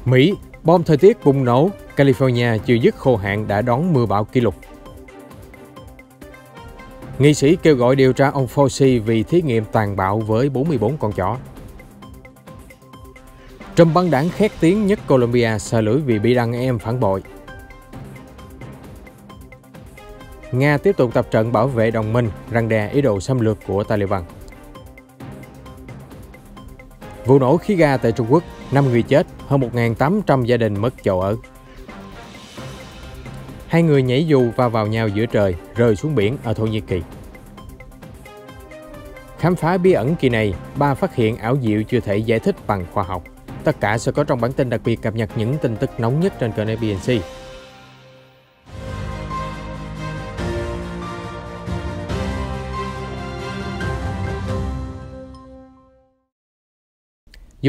Mỹ, bom thời tiết bùng nổ, California chưa dứt khô hạn đã đón mưa bão kỷ lục. Nghị sĩ kêu gọi điều tra ông Fauci vì thí nghiệm tàn bạo với 44 con chó. Trùm băng đảng khét tiếng nhất Colombia xả lưỡi vì bị đàn em phản bội. Nga tiếp tục tập trận bảo vệ đồng minh, răn đe ý đồ xâm lược của Taliban. Vụ nổ khí ga tại Trung Quốc, 5 người chết, hơn 1.800 gia đình mất chỗ ở. Hai người nhảy dù va vào nhau giữa trời, rơi xuống biển ở Thổ Nhĩ Kỳ. Khám phá bí ẩn kỳ này, ba phát hiện ảo diệu chưa thể giải thích bằng khoa học. Tất cả sẽ có trong bản tin đặc biệt cập nhật những tin tức nóng nhất trên kênh ABNC.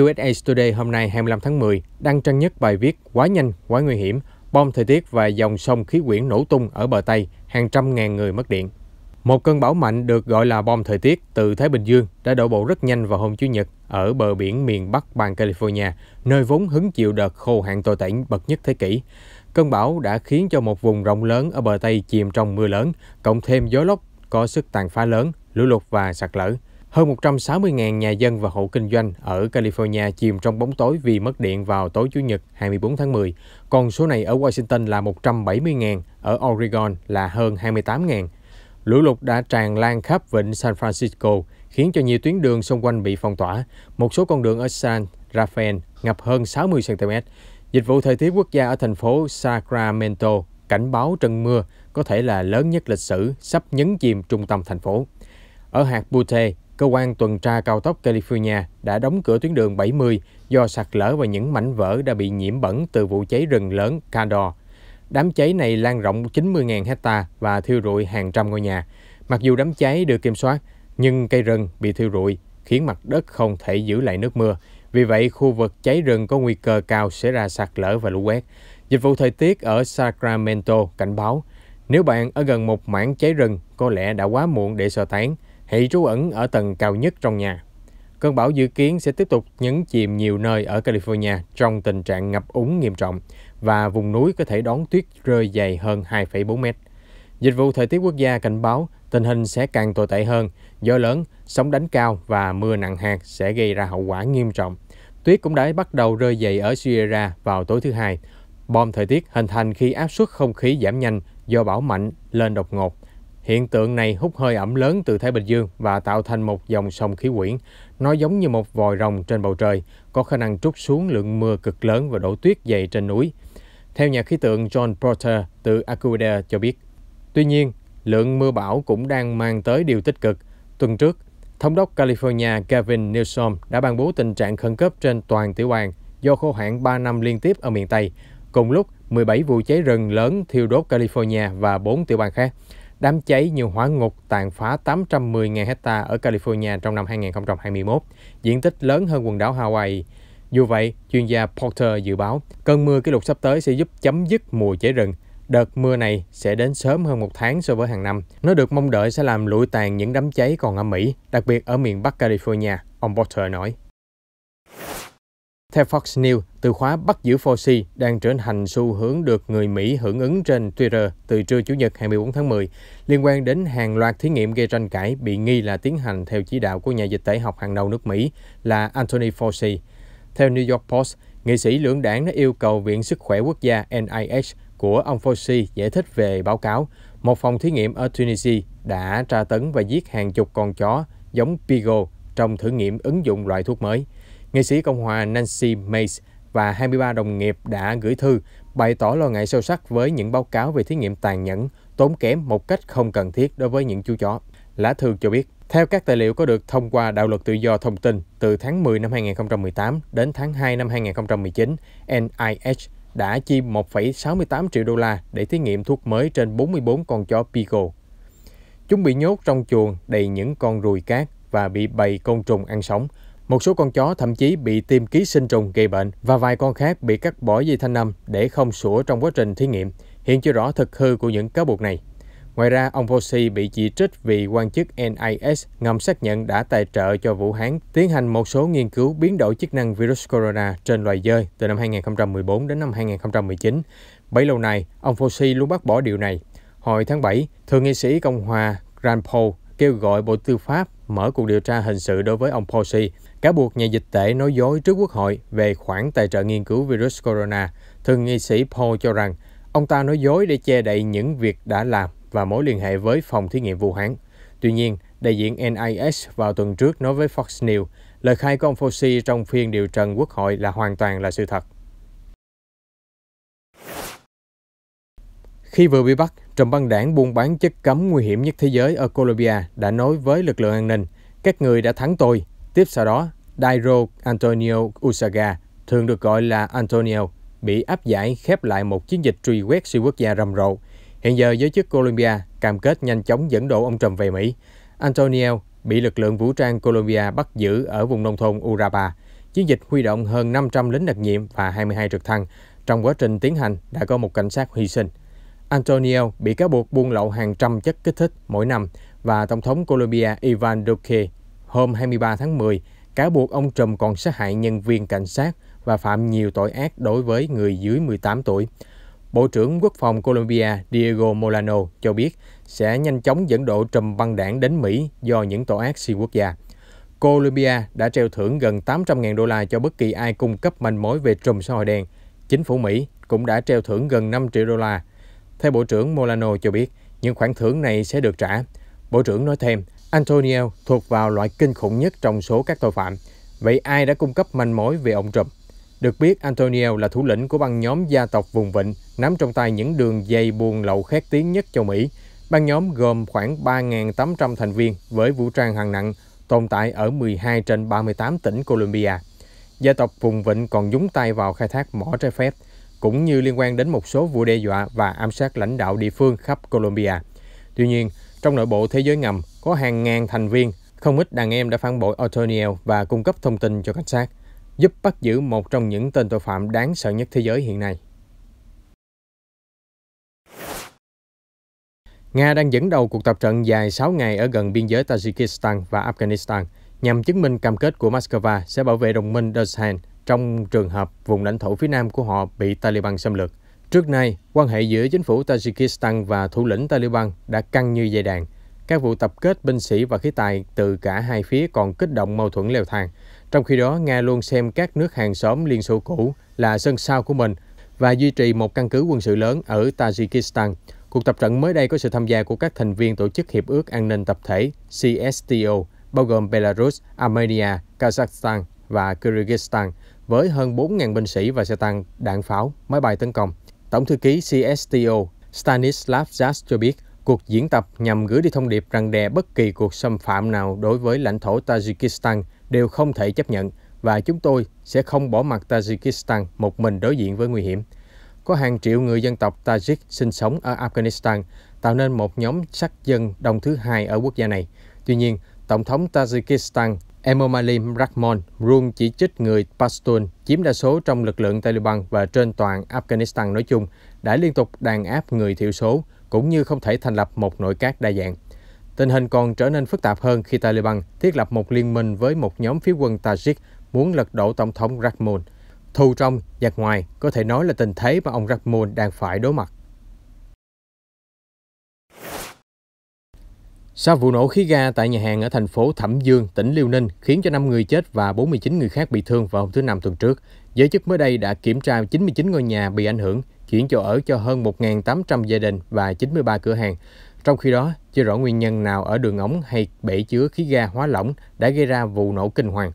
USA Today hôm nay 25 tháng 10 đăng trang nhất bài viết quá nhanh, quá nguy hiểm, bom thời tiết và dòng sông khí quyển nổ tung ở bờ Tây, hàng trăm ngàn người mất điện. Một cơn bão mạnh được gọi là bom thời tiết từ Thái Bình Dương đã đổ bộ rất nhanh vào hôm Chủ nhật ở bờ biển miền Bắc bang California, nơi vốn hứng chịu đợt khô hạn tồi tệ bậc nhất thế kỷ. Cơn bão đã khiến cho một vùng rộng lớn ở bờ Tây chìm trong mưa lớn, cộng thêm gió lốc có sức tàn phá lớn, lũ lụt và sạt lở. Hơn 160.000 nhà dân và hộ kinh doanh ở California chìm trong bóng tối vì mất điện vào tối Chủ nhật 24 tháng 10. Còn số này ở Washington là 170.000, ở Oregon là hơn 28.000. Lũ lụt đã tràn lan khắp vịnh San Francisco, khiến cho nhiều tuyến đường xung quanh bị phong tỏa. Một số con đường ở San Rafael ngập hơn 60 cm. Dịch vụ thời tiết quốc gia ở thành phố Sacramento cảnh báo trận mưa có thể là lớn nhất lịch sử, sắp nhấn chìm trung tâm thành phố. Ở hạt Butte, cơ quan tuần tra cao tốc California đã đóng cửa tuyến đường 70 do sạt lở và những mảnh vỡ đã bị nhiễm bẩn từ vụ cháy rừng lớn Condor. Đám cháy này lan rộng 90.000 hecta và thiêu rụi hàng trăm ngôi nhà. Mặc dù đám cháy được kiểm soát, nhưng cây rừng bị thiêu rụi khiến mặt đất không thể giữ lại nước mưa. Vì vậy, khu vực cháy rừng có nguy cơ cao xảy ra sạt lở và lũ quét. Dịch vụ thời tiết ở Sacramento cảnh báo, nếu bạn ở gần một mảng cháy rừng, có lẽ đã quá muộn để sơ tán. Hãy trú ẩn ở tầng cao nhất trong nhà. Cơn bão dự kiến sẽ tiếp tục nhấn chìm nhiều nơi ở California trong tình trạng ngập úng nghiêm trọng và vùng núi có thể đón tuyết rơi dày hơn 2,4 mét. Dịch vụ thời tiết quốc gia cảnh báo tình hình sẽ càng tồi tệ hơn, gió lớn, sóng đánh cao và mưa nặng hạt sẽ gây ra hậu quả nghiêm trọng. Tuyết cũng đã bắt đầu rơi dày ở Sierra vào tối thứ Hai. Bom thời tiết hình thành khi áp suất không khí giảm nhanh do bão mạnh lên đột ngột. Hiện tượng này hút hơi ẩm lớn từ Thái Bình Dương và tạo thành một dòng sông khí quyển. Nó giống như một vòi rồng trên bầu trời, có khả năng trút xuống lượng mưa cực lớn và đổ tuyết dày trên núi. Theo nhà khí tượng John Porter từ Acudair cho biết. Tuy nhiên, lượng mưa bão cũng đang mang tới điều tích cực. Tuần trước, Thống đốc California Gavin Newsom đã ban bố tình trạng khẩn cấp trên toàn tiểu bang do khô hạn 3 năm liên tiếp ở miền Tây. Cùng lúc, 17 vụ cháy rừng lớn thiêu đốt California và 4 tiểu bang khác. Đám cháy như hỏa ngục tàn phá 810.000 hecta ở California trong năm 2021, diện tích lớn hơn quần đảo Hawaii. Dù vậy, chuyên gia Porter dự báo cơn mưa kỷ lục sắp tới sẽ giúp chấm dứt mùa cháy rừng. Đợt mưa này sẽ đến sớm hơn một tháng so với hàng năm. Nó được mong đợi sẽ làm lụi tàn những đám cháy còn ở Mỹ, đặc biệt ở miền Bắc California, ông Porter nói. Theo Fox News, từ khóa bắt giữ Fauci đang trở thành xu hướng được người Mỹ hưởng ứng trên Twitter từ trưa Chủ nhật 24 tháng 10, liên quan đến hàng loạt thí nghiệm gây tranh cãi bị nghi là tiến hành theo chỉ đạo của nhà dịch tễ học hàng đầu nước Mỹ là Anthony Fauci. Theo New York Post, nghị sĩ lưỡng đảng đã yêu cầu Viện Sức khỏe Quốc gia NIH của ông Fauci giải thích về báo cáo. Một phòng thí nghiệm ở Tunisia đã tra tấn và giết hàng chục con chó giống Beagle trong thử nghiệm ứng dụng loại thuốc mới. Nghị sĩ Cộng hòa Nancy Mace và 23 đồng nghiệp đã gửi thư bày tỏ lo ngại sâu sắc với những báo cáo về thí nghiệm tàn nhẫn, tốn kém một cách không cần thiết đối với những chú chó. Lá thư cho biết, theo các tài liệu có được thông qua đạo luật tự do thông tin, từ tháng 10 năm 2018 đến tháng 2 năm 2019, NIH đã chi 1,68 triệu đô la để thí nghiệm thuốc mới trên 44 con chó Beagle. Chúng bị nhốt trong chuồng đầy những con ruồi cát và bị bầy côn trùng ăn sống. Một số con chó thậm chí bị tiêm ký sinh trùng gây bệnh và vài con khác bị cắt bỏ dây thanh âm để không sủa trong quá trình thí nghiệm. Hiện chưa rõ thực hư của những cáo buộc này. Ngoài ra, ông Fauci bị chỉ trích vì quan chức NIH ngầm xác nhận đã tài trợ cho Vũ Hán tiến hành một số nghiên cứu biến đổi chức năng virus corona trên loài dơi từ năm 2014 đến năm 2019. Bấy lâu nay, ông Fauci luôn bác bỏ điều này. Hồi tháng 7, Thượng nghị sĩ Cộng hòa Rand Paul kêu gọi Bộ Tư pháp mở cuộc điều tra hình sự đối với ông Fauci, cáo buộc nhà dịch tễ nói dối trước Quốc hội về khoản tài trợ nghiên cứu virus corona. Thượng nghị sĩ Paul cho rằng ông ta nói dối để che đậy những việc đã làm và mối liên hệ với phòng thí nghiệm Vũ Hán. Tuy nhiên, đại diện NIH vào tuần trước nói với Fox News, lời khai của ông Fauci trong phiên điều trần Quốc hội là hoàn toàn là sự thật. Khi vừa bị bắt, trùm băng đảng buôn bán chất cấm nguy hiểm nhất thế giới ở Colombia đã nói với lực lượng an ninh, các người đã thắng tôi. Tiếp sau đó, Dairo Antonio Usaga, thường được gọi là Antonio, bị áp giải khép lại một chiến dịch truy quét xuyên quốc gia rầm rộ. Hiện giờ, giới chức Colombia cam kết nhanh chóng dẫn độ ông Trump về Mỹ. Antonio bị lực lượng vũ trang Colombia bắt giữ ở vùng nông thôn Urabá. Chiến dịch huy động hơn 500 lính đặc nhiệm và 22 trực thăng. Trong quá trình tiến hành, đã có một cảnh sát hy sinh. Antonio bị cáo buộc buôn lậu hàng trăm chất kích thích mỗi năm và Tổng thống Colombia Ivan Duque hôm 23 tháng 10 cáo buộc ông Trump còn sát hại nhân viên cảnh sát và phạm nhiều tội ác đối với người dưới 18 tuổi. Bộ trưởng Quốc phòng Colombia Diego Molano cho biết sẽ nhanh chóng dẫn độ trùm băng đảng đến Mỹ do những tội ác xuyên quốc gia. Colombia đã treo thưởng gần 800.000 đô la cho bất kỳ ai cung cấp manh mối về trùm xã hội đen. Chính phủ Mỹ cũng đã treo thưởng gần 5 triệu đô la. Theo Bộ trưởng Molano cho biết, những khoản thưởng này sẽ được trả. Bộ trưởng nói thêm, Antonio thuộc vào loại kinh khủng nhất trong số các tội phạm. Vậy ai đã cung cấp manh mối về ông Trump? Được biết, Antonio là thủ lĩnh của băng nhóm gia tộc vùng vịnh, nắm trong tay những đường dây buôn lậu khét tiếng nhất châu Mỹ. Băng nhóm gồm khoảng 3.800 thành viên với vũ trang hạng nặng, tồn tại ở 12 trên 38 tỉnh Colombia. Gia tộc vùng vịnh còn nhúng tay vào khai thác mỏ trái phép, cũng như liên quan đến một số vụ đe dọa và ám sát lãnh đạo địa phương khắp Colombia. Tuy nhiên, trong nội bộ thế giới ngầm có hàng ngàn thành viên, không ít đàn em đã phản bội Antonio và cung cấp thông tin cho cảnh sát, giúp bắt giữ một trong những tên tội phạm đáng sợ nhất thế giới hiện nay. Nga đang dẫn đầu cuộc tập trận dài 6 ngày ở gần biên giới Tajikistan và Afghanistan nhằm chứng minh cam kết của Moscow sẽ bảo vệ đồng minh Dost trong trường hợp vùng lãnh thổ phía nam của họ bị Taliban xâm lược. Trước nay, quan hệ giữa chính phủ Tajikistan và thủ lĩnh Taliban đã căng như dây đàn. Các vụ tập kết binh sĩ và khí tài từ cả hai phía còn kích động mâu thuẫn leo thang. Trong khi đó, Nga luôn xem các nước hàng xóm Liên Xô cũ là sân sau của mình và duy trì một căn cứ quân sự lớn ở Tajikistan. Cuộc tập trận mới đây có sự tham gia của các thành viên Tổ chức Hiệp ước An ninh Tập thể CSTO, bao gồm Belarus, Armenia, Kazakhstan và Kyrgyzstan, với hơn 4.000 binh sĩ và xe tăng, đạn pháo, máy bay tấn công. Tổng thư ký CSTO Stanislav Zas cho biết, cuộc diễn tập nhằm gửi đi thông điệp răn đe bất kỳ cuộc xâm phạm nào đối với lãnh thổ Tajikistan đều không thể chấp nhận và chúng tôi sẽ không bỏ mặc Tajikistan một mình đối diện với nguy hiểm. Có hàng triệu người dân tộc Tajik sinh sống ở Afghanistan, tạo nên một nhóm sắc dân đông thứ hai ở quốc gia này. Tuy nhiên, Tổng thống Tajikistan Emomali Rahmon luôn chỉ trích người Pashtun chiếm đa số trong lực lượng Taliban và trên toàn Afghanistan nói chung đã liên tục đàn áp người thiểu số, cũng như không thể thành lập một nội các đa dạng. Tình hình còn trở nên phức tạp hơn khi Taliban thiết lập một liên minh với một nhóm phiến quân Tajik muốn lật đổ Tổng thống Rahmon. Thù trong, giặc ngoài có thể nói là tình thế mà ông Rahmon đang phải đối mặt. Sau vụ nổ khí ga tại nhà hàng ở thành phố Thẩm Dương, tỉnh Liêu Ninh khiến cho 5 người chết và 49 người khác bị thương vào hôm thứ Năm tuần trước, giới chức mới đây đã kiểm tra 99 ngôi nhà bị ảnh hưởng, chuyển chỗ ở cho hơn 1.800 gia đình và 93 cửa hàng. Trong khi đó, chưa rõ nguyên nhân nào ở đường ống hay bể chứa khí ga hóa lỏng đã gây ra vụ nổ kinh hoàng.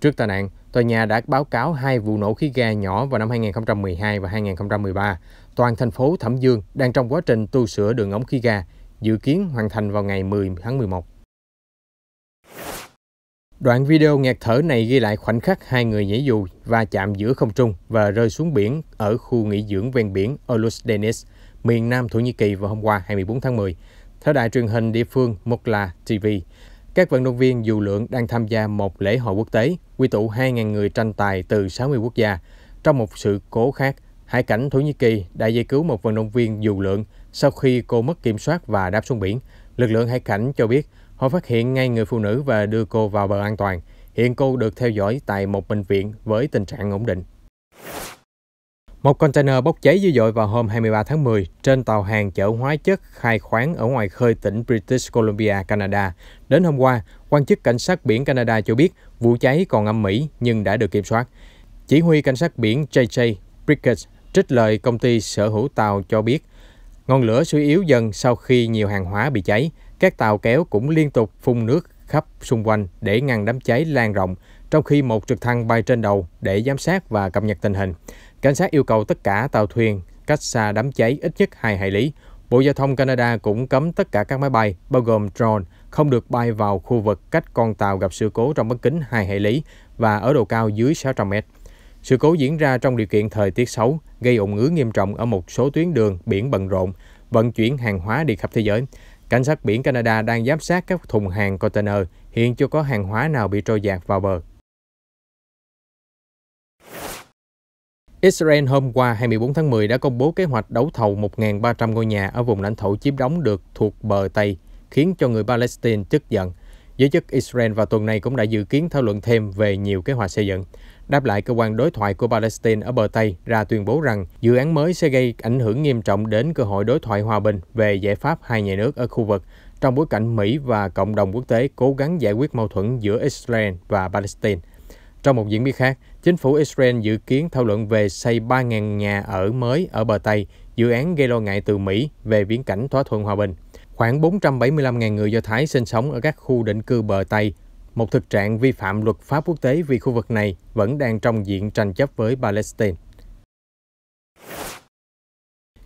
Trước tai nạn, tòa nhà đã báo cáo 2 vụ nổ khí ga nhỏ vào năm 2012 và 2013. Toàn thành phố Thẩm Dương đang trong quá trình tu sửa đường ống khí ga, dự kiến hoàn thành vào ngày 10 tháng 11. Đoạn video nghẹt thở này ghi lại khoảnh khắc hai người nhảy dù va chạm giữa không trung và rơi xuống biển ở khu nghỉ dưỡng ven biển Ulus Deniz, miền Nam Thổ Nhĩ Kỳ vào hôm qua 24 tháng 10. Theo đài truyền hình địa phương Mokla TV, các vận động viên dù lượn đang tham gia một lễ hội quốc tế, quy tụ 2.000 người tranh tài từ 60 quốc gia. Trong một sự cố khác, Hải cảnh Thổ Nhĩ Kỳ đã giải cứu một vận động viên dù lượn sau khi cô mất kiểm soát và đáp xuống biển. Lực lượng hải cảnh cho biết họ phát hiện ngay người phụ nữ và đưa cô vào bờ an toàn. Hiện cô được theo dõi tại một bệnh viện với tình trạng ổn định. Một container bốc cháy dữ dội vào hôm 23 tháng 10 trên tàu hàng chở hóa chất khai khoáng ở ngoài khơi tỉnh British Columbia, Canada. Đến hôm qua, quan chức cảnh sát biển Canada cho biết vụ cháy còn âm ỉ nhưng đã được kiểm soát. Chỉ huy cảnh sát biển J.J. Prickett trích lời công ty sở hữu tàu cho biết ngọn lửa suy yếu dần sau khi nhiều hàng hóa bị cháy. Các tàu kéo cũng liên tục phun nước khắp xung quanh để ngăn đám cháy lan rộng, trong khi một trực thăng bay trên đầu để giám sát và cập nhật tình hình. Cảnh sát yêu cầu tất cả tàu thuyền cách xa đám cháy ít nhất 2 hải lý. Bộ Giao thông Canada cũng cấm tất cả các máy bay, bao gồm drone, không được bay vào khu vực cách con tàu gặp sự cố trong bán kính 2 hải lý và ở độ cao dưới 600 mét. Sự cố diễn ra trong điều kiện thời tiết xấu, gây ùn ứ nghiêm trọng ở một số tuyến đường biển bận rộn, vận chuyển hàng hóa đi khắp thế giới. Cảnh sát biển Canada đang giám sát các thùng hàng container, hiện chưa có hàng hóa nào bị trôi dạt vào bờ. Israel hôm qua 24 tháng 10 đã công bố kế hoạch đấu thầu 1.300 ngôi nhà ở vùng lãnh thổ chiếm đóng được thuộc bờ Tây, khiến cho người Palestine tức giận. Giới chức Israel vào tuần này cũng đã dự kiến thảo luận thêm về nhiều kế hoạch xây dựng. Đáp lại, cơ quan đối thoại của Palestine ở bờ Tây ra tuyên bố rằng dự án mới sẽ gây ảnh hưởng nghiêm trọng đến cơ hội đối thoại hòa bình về giải pháp hai nhà nước ở khu vực, trong bối cảnh Mỹ và cộng đồng quốc tế cố gắng giải quyết mâu thuẫn giữa Israel và Palestine. Trong một diễn biến khác, chính phủ Israel dự kiến thảo luận về xây 3.000 nhà ở mới ở bờ Tây, dự án gây lo ngại từ Mỹ về viễn cảnh thỏa thuận hòa bình. Khoảng 475.000 người Do Thái sinh sống ở các khu định cư bờ Tây, một thực trạng vi phạm luật pháp quốc tế vì khu vực này vẫn đang trong diện tranh chấp với Palestine.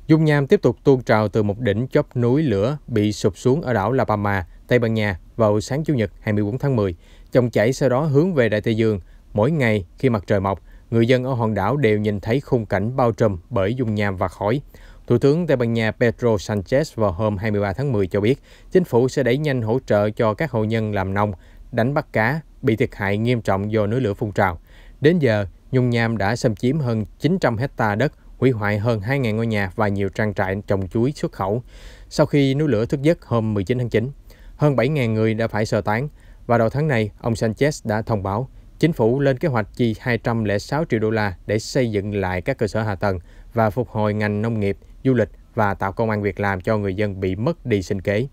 Dung nham tiếp tục tuôn trào từ một đỉnh chóp núi lửa bị sụp xuống ở đảo La Palma, Tây Ban Nha vào sáng Chủ nhật 24 tháng 10. Dòng chảy sau đó hướng về Đại Tây Dương. Mỗi ngày khi mặt trời mọc, người dân ở hòn đảo đều nhìn thấy khung cảnh bao trùm bởi dung nham và khói. Thủ tướng Tây Ban Nha Pedro Sanchez vào hôm 23 tháng 10 cho biết chính phủ sẽ đẩy nhanh hỗ trợ cho các hộ nhân làm nông, đánh bắt cá bị thiệt hại nghiêm trọng do núi lửa phun trào. Đến giờ, dung nham đã xâm chiếm hơn 900 hectare đất, hủy hoại hơn 2.000 ngôi nhà và nhiều trang trại trồng chuối xuất khẩu. Sau khi núi lửa thức giấc hôm 19 tháng 9, hơn 7.000 người đã phải sơ tán. Vào đầu tháng này, ông Sanchez đã thông báo chính phủ lên kế hoạch chi 206 triệu đô la để xây dựng lại các cơ sở hạ tầng và phục hồi ngành nông nghiệp, du lịch và tạo công ăn việc làm cho người dân bị mất đi sinh kế.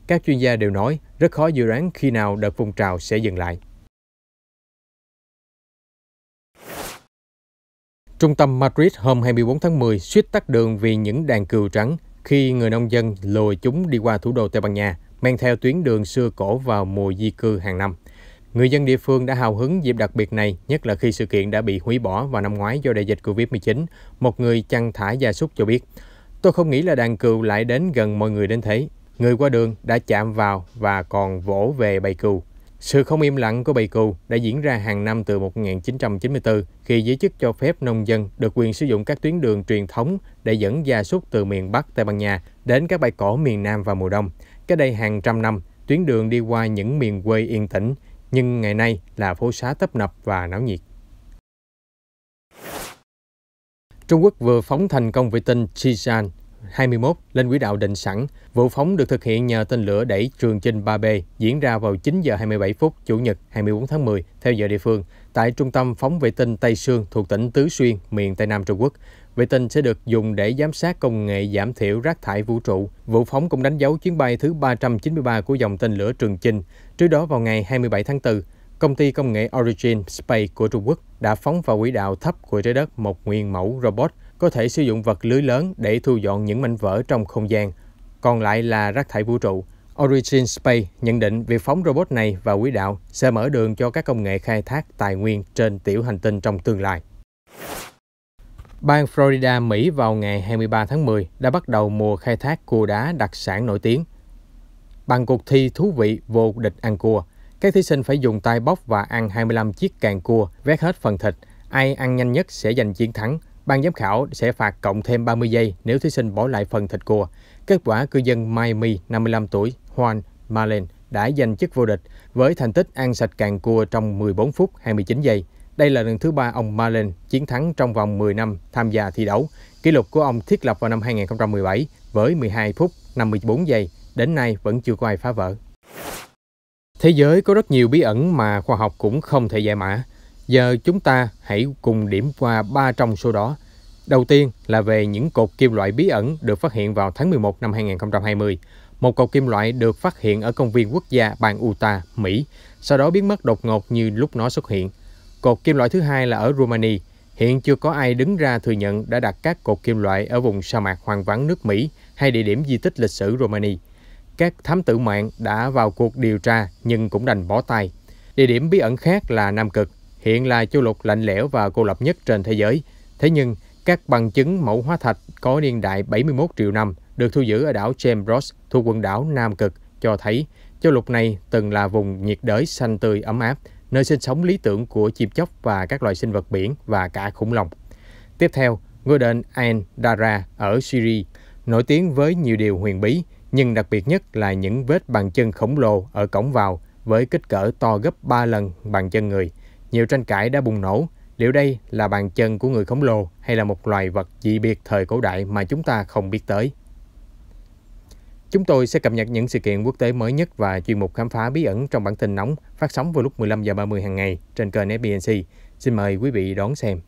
Các chuyên gia đều nói rất khó dự đoán khi nào đợt phun trào sẽ dừng lại. Trung tâm Madrid hôm 24 tháng 10 suýt tắc đường vì những đàn cừu trắng khi người nông dân lùa chúng đi qua thủ đô Tây Ban Nha, men theo tuyến đường xưa cổ vào mùa di cư hàng năm. Người dân địa phương đã hào hứng dịp đặc biệt này, nhất là khi sự kiện đã bị hủy bỏ vào năm ngoái do đại dịch Covid-19. Một người chăn thả gia súc cho biết, tôi không nghĩ là đàn cừu lại đến gần mọi người đến thế. Người qua đường đã chạm vào và còn vỗ về bầy cừu. Sự không im lặng của bầy cừu đã diễn ra hàng năm từ 1994 khi giới chức cho phép nông dân được quyền sử dụng các tuyến đường truyền thống để dẫn gia súc từ miền Bắc Tây Ban Nha đến các bãi cỏ miền Nam vào mùa đông. Cách đây hàng trăm năm, tuyến đường đi qua những miền quê yên tĩnh, nhưng ngày nay là phố xá tấp nập và náo nhiệt. Trung Quốc vừa phóng thành công vệ tinh Tianzhou 21 lên quỹ đạo định sẵn. Vụ phóng được thực hiện nhờ tên lửa đẩy Trường Chinh 3B diễn ra vào 9 giờ 27 phút Chủ nhật 24 tháng 10 theo giờ địa phương tại trung tâm phóng vệ tinh Tây Sương thuộc tỉnh Tứ Xuyên, miền Tây Nam Trung Quốc. Vệ tinh sẽ được dùng để giám sát công nghệ giảm thiểu rác thải vũ trụ. Vụ phóng cũng đánh dấu chuyến bay thứ 393 của dòng tên lửa Trường Chinh. Trước đó vào ngày 27 tháng 4, công ty công nghệ Origin Space của Trung Quốc đã phóng vào quỹ đạo thấp của trái đất một nguyên mẫu robot có thể sử dụng vật lưới lớn để thu dọn những mảnh vỡ trong không gian, còn lại là rác thải vũ trụ. Origin Space nhận định việc phóng robot này vào quỹ đạo sẽ mở đường cho các công nghệ khai thác tài nguyên trên tiểu hành tinh trong tương lai. Bang Florida, Mỹ vào ngày 23 tháng 10 đã bắt đầu mùa khai thác cua đá đặc sản nổi tiếng. Bằng cuộc thi thú vị vô địch ăn cua, các thí sinh phải dùng tay bóc và ăn 25 chiếc càng cua, vét hết phần thịt. Ai ăn nhanh nhất sẽ giành chiến thắng. Ban giám khảo sẽ phạt cộng thêm 30 giây nếu thí sinh bỏ lại phần thịt cua. Kết quả, cư dân Miami 55 tuổi Juan Malen đã giành chức vô địch với thành tích ăn sạch càng cua trong 14 phút 29 giây. Đây là lần thứ 3 ông Malen chiến thắng trong vòng 10 năm tham gia thi đấu. Kỷ lục của ông thiết lập vào năm 2017 với 12 phút 54 giây, đến nay vẫn chưa có ai phá vỡ. Thế giới có rất nhiều bí ẩn mà khoa học cũng không thể giải mã. Giờ chúng ta hãy cùng điểm qua 3 trong số đó. Đầu tiên là về những cột kim loại bí ẩn được phát hiện vào tháng 11 năm 2020. Một cột kim loại được phát hiện ở công viên quốc gia bang Utah, Mỹ, sau đó biến mất đột ngột như lúc nó xuất hiện. Cột kim loại thứ hai là ở Romania. Hiện chưa có ai đứng ra thừa nhận đã đặt các cột kim loại ở vùng sa mạc hoang vắng nước Mỹ hay địa điểm di tích lịch sử Romania. Các thám tử mạng đã vào cuộc điều tra nhưng cũng đành bỏ tay. Địa điểm bí ẩn khác là Nam Cực, hiện là châu lục lạnh lẽo và cô lập nhất trên thế giới. Thế nhưng, các bằng chứng mẫu hóa thạch có niên đại 71 triệu năm được thu giữ ở đảo James Ross thuộc quần đảo Nam Cực cho thấy châu lục này từng là vùng nhiệt đới xanh tươi ấm áp, nơi sinh sống lý tưởng của chim chóc và các loài sinh vật biển và cả khủng long. Tiếp theo, ngôi đền Ain Dara ở Syria, nổi tiếng với nhiều điều huyền bí, nhưng đặc biệt nhất là những vết bàn chân khổng lồ ở cổng vào với kích cỡ to gấp 3 lần bàn chân người. Nhiều tranh cãi đã bùng nổ, liệu đây là bàn chân của người khổng lồ hay là một loài vật dị biệt thời cổ đại mà chúng ta không biết tới. Chúng tôi sẽ cập nhật những sự kiện quốc tế mới nhất và chuyên mục khám phá bí ẩn trong bản tin nóng phát sóng vào lúc 15:30 hàng ngày trên kênh FBNC. Xin mời quý vị đón xem.